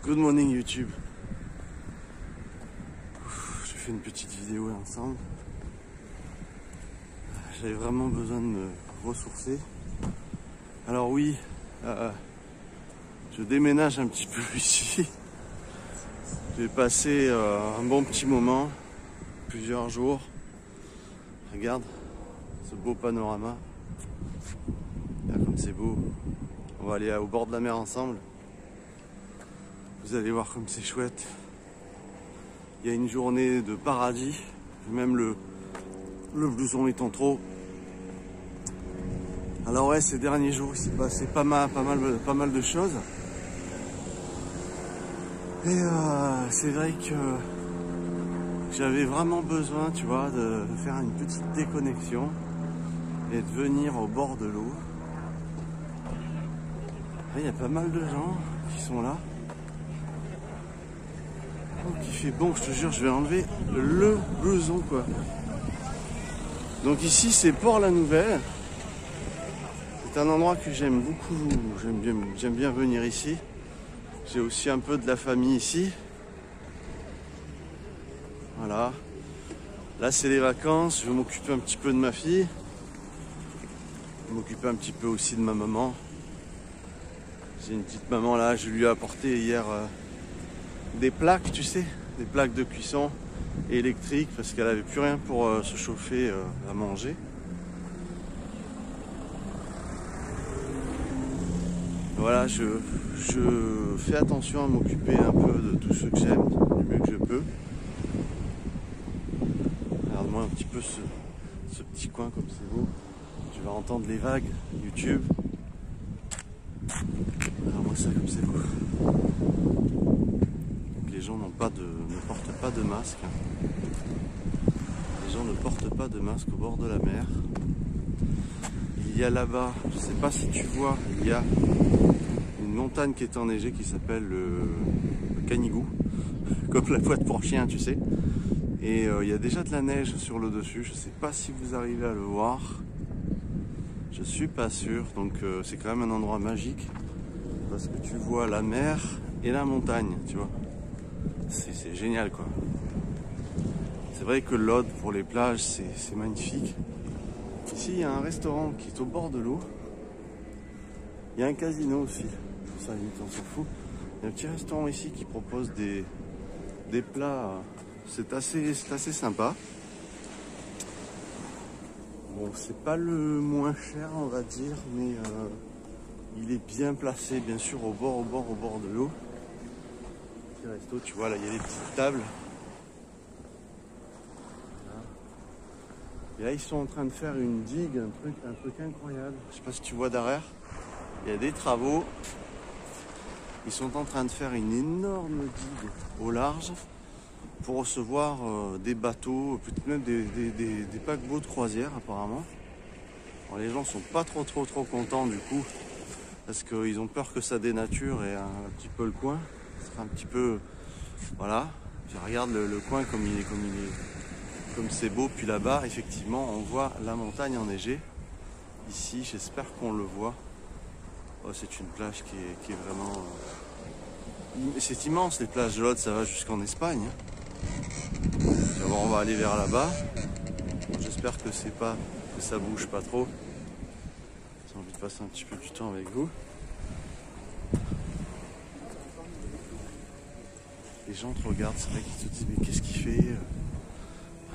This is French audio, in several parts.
Good morning YouTube. J'ai fait une petite vidéo ensemble. J'avais vraiment besoin de me ressourcer. Alors oui, je déménage un petit peu ici. J'ai passé un bon petit moment, plusieurs jours. Regarde ce beau panorama. Regarde comme c'est beau. On va aller au bord de la mer ensemble. Vous allez voir comme c'est chouette. Il y a une journée de paradis. Même le blouson est en trop. Alors ouais, ces derniers jours, il s'est passé pas mal de choses. Et c'est vrai que j'avais vraiment besoin, tu vois, de faire une petite déconnexion et de venir au bord de l'eau. Il y a pas mal de gens qui sont là. Donc il fait bon, je te jure, je vais enlever le blouson quoi. Donc ici c'est Port-la-Nouvelle. C'est un endroit que j'aime beaucoup, j'aime bien venir ici. J'ai aussi un peu de la famille ici. Voilà. Là c'est les vacances, je vais m'occuper un petit peu de ma fille. Je vais m'occuper un petit peu aussi de ma maman. J'ai une petite maman là, je lui ai apporté hier des plaques, tu sais, des plaques de cuisson électriques parce qu'elle avait plus rien pour se chauffer à manger. Voilà, je fais attention à m'occuper un peu de tous ceux que j'aime du mieux que je peux. Regarde-moi un petit peu ce petit coin comme c'est beau. Tu vas entendre les vagues YouTube. Regarde-moi ça comme c'est beau. Les gens ne portent pas de masque. Les gens ne portent pas de masque au bord de la mer. Il y a là-bas, je ne sais pas si tu vois, il y a une montagne qui est enneigée qui s'appelle le Canigou, comme la boîte pour chien, tu sais. Et il y a déjà de la neige sur le dessus. Je ne sais pas si vous arrivez à le voir. Je suis pas sûr. Donc c'est quand même un endroit magique parce que tu vois la mer et la montagne, tu vois. C'est génial quoi. C'est vrai que l'Aude pour les plages c'est magnifique. Ici il y a un restaurant qui est au bord de l'eau. Il y a un casino aussi. Ça limite on s'en fout. Il y a un petit restaurant ici qui propose des plats. C'est assez sympa. Bon c'est pas le moins cher on va dire, mais il est bien placé bien sûr au bord de l'eau. Resto, tu vois là il y a des petites tables. Et là ils sont en train de faire une digue, un truc incroyable. Je sais pas si tu vois derrière, il y a des travaux. Ils sont en train de faire une énorme digue au large pour recevoir des bateaux, peut-être même des paquebots de croisière apparemment. Alors, les gens sont pas trop contents du coup parce qu'ils ont peur que ça dénature et un petit peu le coin. Un petit peu, voilà, je regarde le coin comme c'est beau. Puis là-bas effectivement on voit la montagne enneigée. Ici j'espère qu'on le voit. Oh, c'est une plage qui est vraiment c'est immense. Les plages de l'Aude, ça va jusqu'en Espagne. On va aller vers là-bas. Bon, j'espère que ça bouge pas trop. J'ai envie de passer un petit peu du temps avec vous. Les gens te regardent, c'est vrai qu'ils te disent mais qu'est-ce qu'il fait?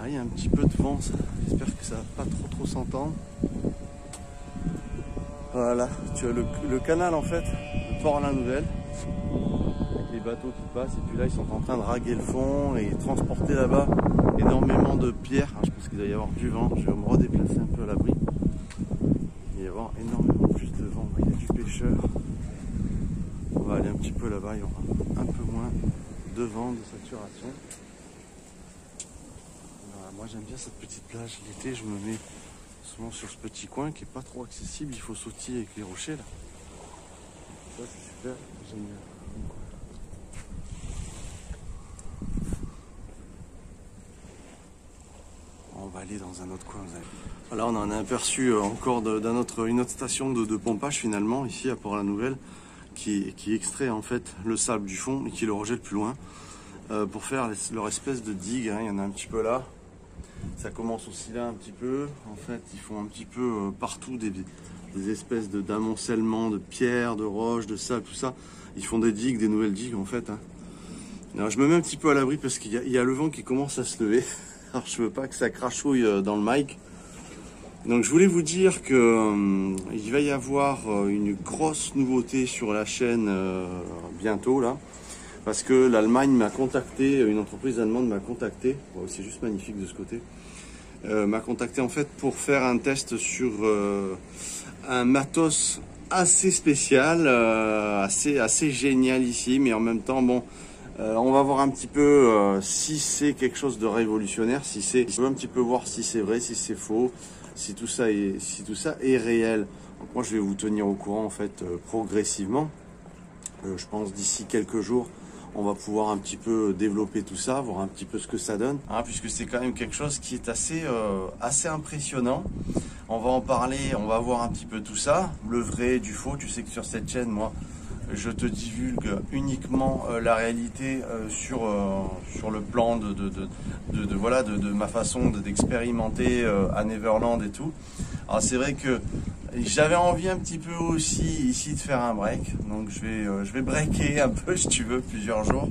Ah, il y a un petit peu de vent, j'espère que ça va pas trop s'entendre. Voilà, tu as le canal en fait, le Port-la-Nouvelle, avec les bateaux qui passent, et puis là ils sont en train de raguer le fond et transporter là-bas énormément de pierres. Je pense qu'il doit y avoir du vent, je vais me redéplacer un peu à l'abri. fraîcheur. On va aller un petit peu là-bas, il y aura un peu moins de vent, de saturation. Voilà, moi j'aime bien cette petite plage. L'été, je me mets souvent sur ce petit coin qui est pas trop accessible. Il faut sautiller avec les rochers là. Ça c'est super génial. On va aller dans un autre coin, vous allez. Voilà, on en a aperçu encore une autre station de pompage finalement, ici à Port-la-Nouvelle, qui extrait en fait le sable du fond et qui le rejette plus loin pour faire leur espèce de digue. Hein. Il y en a un petit peu là, ça commence aussi là un petit peu. En fait, ils font un petit peu partout des espèces d'amoncellement de pierres, de roches, de sable, tout ça. Ils font des digues, des nouvelles digues en fait. Hein. Alors, je me mets un petit peu à l'abri parce qu'il y a le vent qui commence à se lever. Alors je veux pas que ça crachouille dans le mic. Donc je voulais vous dire que il va y avoir une grosse nouveauté sur la chaîne bientôt là. Parce que l'Allemagne m'a contacté, une entreprise allemande m'a contacté. Oh, c'est juste magnifique de ce côté. M'a contacté en fait pour faire un test sur un matos assez spécial, assez génial ici, mais en même temps bon. On va voir un petit peu si c'est quelque chose de révolutionnaire, je veux un petit peu voir si c'est vrai, si c'est faux, si tout ça est réel. Donc moi je vais vous tenir au courant en fait progressivement. Je pense d'ici quelques jours, on va pouvoir un petit peu développer tout ça, voir un petit peu ce que ça donne, hein, puisque c'est quand même quelque chose qui est assez impressionnant. On va en parler, on va voir un petit peu tout ça, le vrai du faux. Tu sais que sur cette chaîne, moi, je te divulgue uniquement la réalité sur le plan de ma façon d'expérimenter à Neverland et tout. Alors c'est vrai que j'avais envie un petit peu aussi ici de faire un break, donc je vais breaker un peu si tu veux plusieurs jours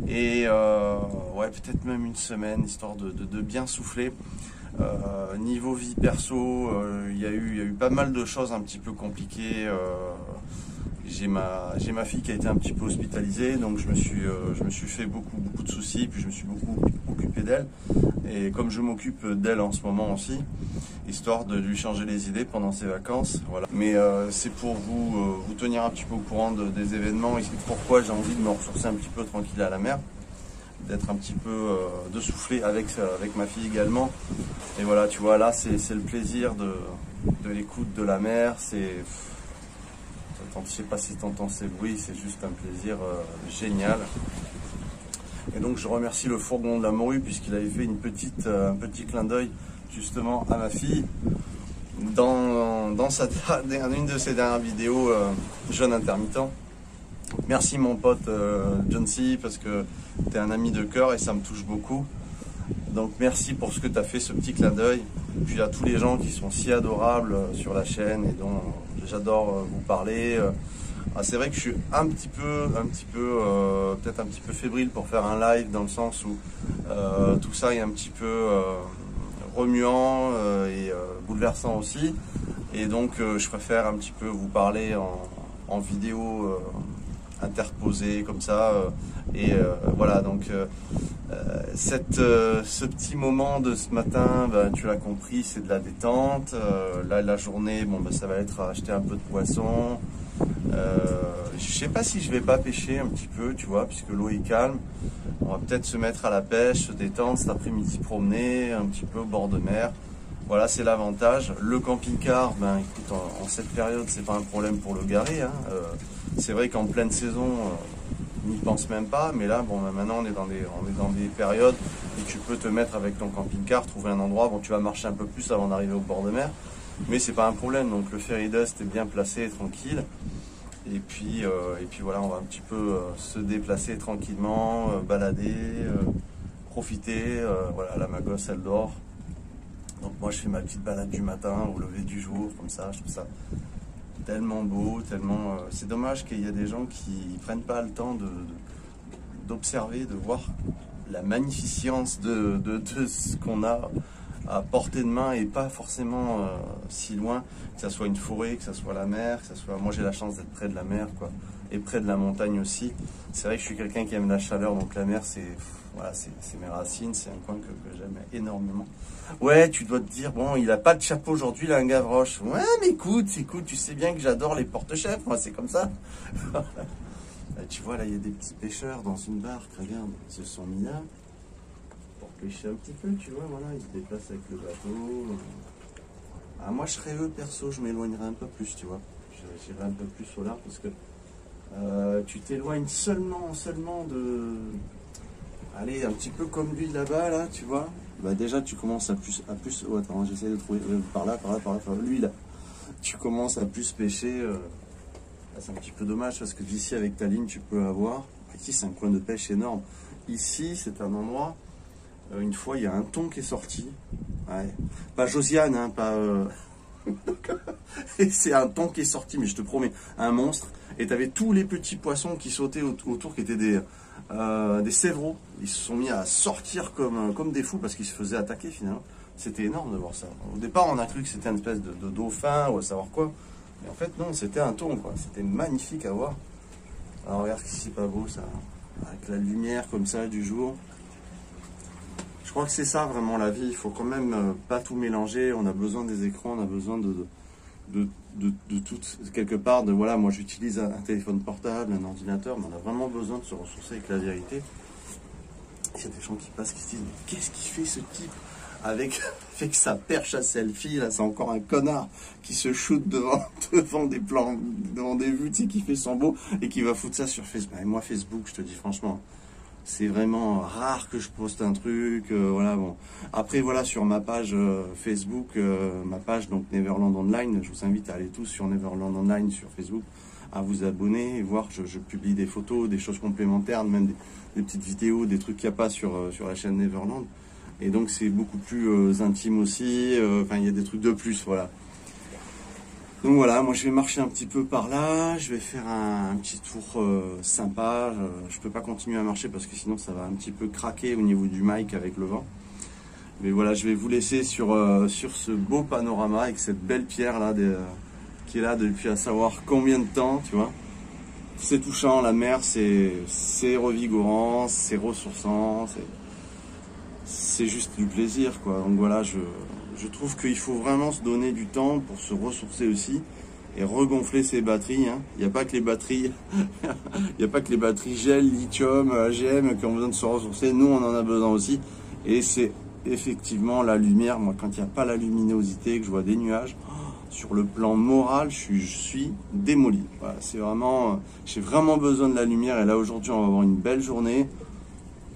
et ouais peut-être même une semaine histoire de bien souffler. Niveau vie perso, il y a eu pas mal de choses un petit peu compliquées. J'ai ma fille qui a été un petit peu hospitalisée, donc je me suis fait beaucoup de soucis, puis je me suis beaucoup occupé d'elle. Et comme je m'occupe d'elle en ce moment aussi, histoire de lui changer les idées pendant ses vacances, voilà. Mais c'est pour vous tenir un petit peu au courant des événements et c'est pourquoi j'ai envie de me ressourcer un petit peu tranquille à la mer, d'être un petit peu de souffler avec ma fille également. Et voilà, tu vois, là c'est le plaisir de l'écoute de la mer, je sais pas si tu entends ces bruits, c'est juste un plaisir génial. Et donc je remercie le fourgon de la morue puisqu'il avait fait un petit clin d'œil justement à ma fille dans une de ses dernières vidéos jeune intermittent. Merci mon pote John C parce que tu es un ami de cœur et ça me touche beaucoup. Donc merci pour ce que tu as fait, ce petit clin d'œil. Puis à tous les gens qui sont si adorables sur la chaîne et dont j'adore vous parler. C'est vrai que je suis peut-être un petit peu fébrile pour faire un live dans le sens où tout ça est un petit peu remuant et bouleversant aussi. Et donc je préfère un petit peu vous parler en vidéo interposée comme ça. Voilà donc ce petit moment de ce matin, ben, tu l'as compris, c'est de la détente. Là, la journée, bon, ben, ça va être à acheter un peu de poisson. Je sais pas si je vais pas pêcher un petit peu, tu vois, puisque l'eau est calme. On va peut-être se mettre à la pêche, se détendre cet après-midi, promener un petit peu au bord de mer. Voilà, c'est l'avantage. Le camping-car, ben, écoute, en cette période, c'est pas un problème pour le garer. Hein. C'est vrai qu'en pleine saison, on n'y pense même pas, mais là, bon, maintenant, on est dans des périodes où tu peux te mettre avec ton camping-car, trouver un endroit, bon, tu vas marcher un peu plus avant d'arriver au bord de mer, mais c'est pas un problème. Donc le ferry dust est bien placé, tranquille. Et puis voilà, on va un petit peu se déplacer tranquillement, balader, profiter. Voilà, là, ma gosse, elle dort. Donc moi, je fais ma petite balade du matin au lever du jour, comme ça. Je trouve ça tellement beau, tellement... c'est dommage qu'il y ait des gens qui ne prennent pas le temps d'observer, de voir la magnificence de ce qu'on a à portée de main et pas forcément si loin, que ça soit une forêt, que ça soit la mer, que ça soit... Moi j'ai la chance d'être près de la mer, quoi, et près de la montagne aussi. C'est vrai que je suis quelqu'un qui aime la chaleur, donc la mer c'est... Voilà, c'est mes racines, c'est un coin que j'aime énormément. Ouais, tu dois te dire, bon, il a pas de chapeau aujourd'hui, là, un Gavroche. Ouais, mais écoute, tu sais bien que j'adore les porte-chefs, moi, c'est comme ça. Tu vois, là, il y a des petits pêcheurs dans une barque, regarde, ils se sont mis là pour pêcher un petit peu, tu vois, voilà, ils se déplacent avec le bateau. Ah, moi, je serais eux, perso, je m'éloignerais un peu plus, tu vois. J'irais un peu plus au large parce que tu t'éloignes seulement de... Allez, un petit peu comme lui là-bas, là, tu vois. Bah déjà, tu commences à plus... Oh, attends, j'essaie de trouver par là. Lui, là. Tu commences à plus pêcher. C'est un petit peu dommage parce que d'ici, avec ta ligne, tu peux avoir... Ici, c'est un coin de pêche énorme. Ici, c'est un endroit... une fois, il y a un thon qui est sorti. Ouais. Pas Josiane, hein, pas... Et c'est un thon qui est sorti, mais je te promets, un monstre. Et tu avais tous les petits poissons qui sautaient autour, qui étaient des sévreaux. Ils se sont mis à sortir comme des fous parce qu'ils se faisaient attaquer finalement. C'était énorme de voir ça. Au départ, on a cru que c'était une espèce de dauphin ou à savoir quoi. Mais en fait, non, c'était un thon, quoi. C'était magnifique à voir. Alors, regarde si c'est pas beau ça. Avec la lumière comme ça du jour. Je crois que c'est ça vraiment la vie. Il faut quand même pas tout mélanger. On a besoin des écrans, on a besoin de tout, quelque part, voilà, moi j'utilise un téléphone portable, un ordinateur, mais on a vraiment besoin de se ressourcer avec la vérité. Il y a des gens qui passent qui se disent, mais qu'est-ce qu'il fait ce type avec sa perche à selfie, là c'est encore un connard qui se shoot devant des plans, devant des vues, tu sais, qui fait son beau et qui va foutre ça sur Facebook. Et moi Facebook, je te dis franchement, c'est vraiment rare que je poste un truc, voilà, bon. Après, voilà, sur ma page Facebook, ma page, donc Neverland Online, je vous invite à aller tous sur Neverland Online sur Facebook, à vous abonner et voir, je publie des photos, des choses complémentaires, même des petites vidéos, des trucs qu'il n'y a pas sur la chaîne Neverland. Et donc, c'est beaucoup plus intime aussi, enfin, il y a des trucs de plus, voilà. Donc voilà, moi je vais marcher un petit peu par là, je vais faire un petit tour sympa. Je peux pas continuer à marcher parce que sinon ça va un petit peu craquer au niveau du mic avec le vent. Mais voilà, je vais vous laisser sur ce beau panorama avec cette belle pierre là qui est là depuis à savoir combien de temps, tu vois. C'est touchant, la mer c'est revigorant, c'est ressourçant, c'est juste du plaisir quoi. Donc voilà, je trouve qu'il faut vraiment se donner du temps pour se ressourcer aussi et regonfler ses batteries. Hein. Il n'y a pas que les batteries, il n'y a pas que les batteries gel, lithium, AGM qui ont besoin de se ressourcer. Nous, on en a besoin aussi. Et c'est effectivement la lumière. Moi, quand il n'y a pas la luminosité, que je vois des nuages, sur le plan moral, je suis démoli. Voilà, c'est vraiment, j'ai vraiment besoin de la lumière. Et là, aujourd'hui, on va avoir une belle journée.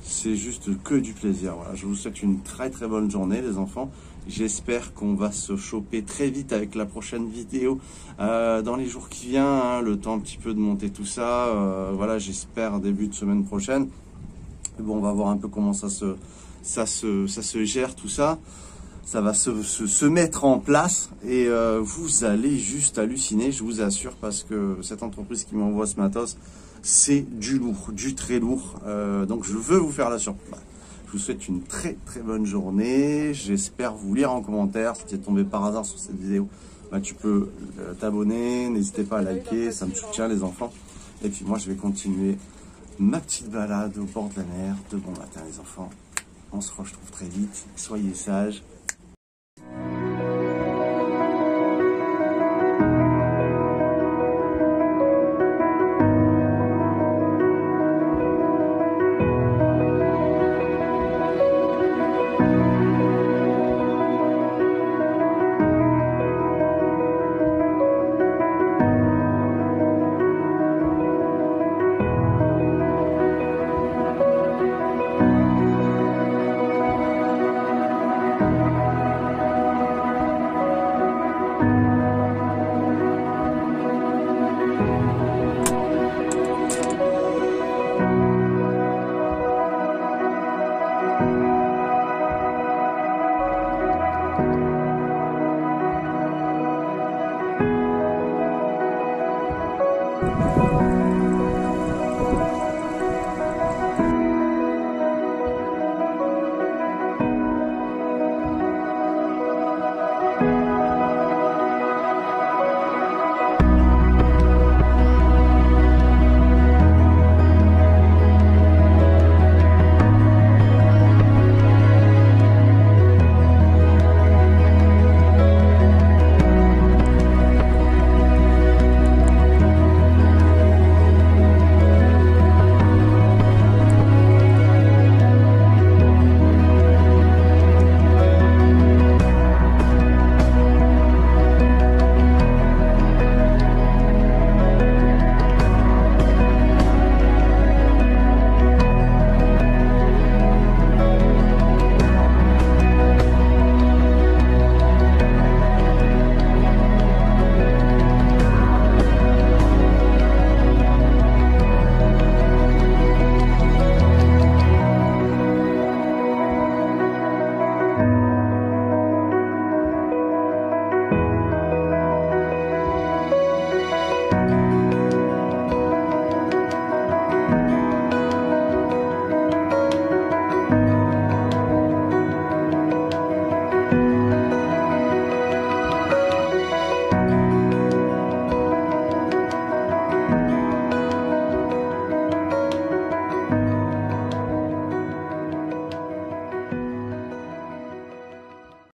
C'est juste que du plaisir. Voilà, je vous souhaite une très très bonne journée, les enfants. J'espère qu'on va se choper très vite avec la prochaine vidéo dans les jours qui viennent, hein, le temps un petit peu de monter tout ça. Voilà, j'espère début de semaine prochaine. Et bon, on va voir un peu comment ça se gère tout ça. Ça va se mettre en place et vous allez juste halluciner, je vous assure, parce que cette entreprise qui m'envoie ce matos, c'est du lourd, du très lourd. Donc je veux vous faire la surprise. Je vous souhaite une très très bonne journée. J'espère vous lire en commentaire. Si tu es tombé par hasard sur cette vidéo, bah, tu peux t'abonner. N'hésitez pas à liker, ça me soutient les enfants. Et puis moi je vais continuer ma petite balade au bord de la mer. De bon matin les enfants. On se retrouve très vite. Soyez sages.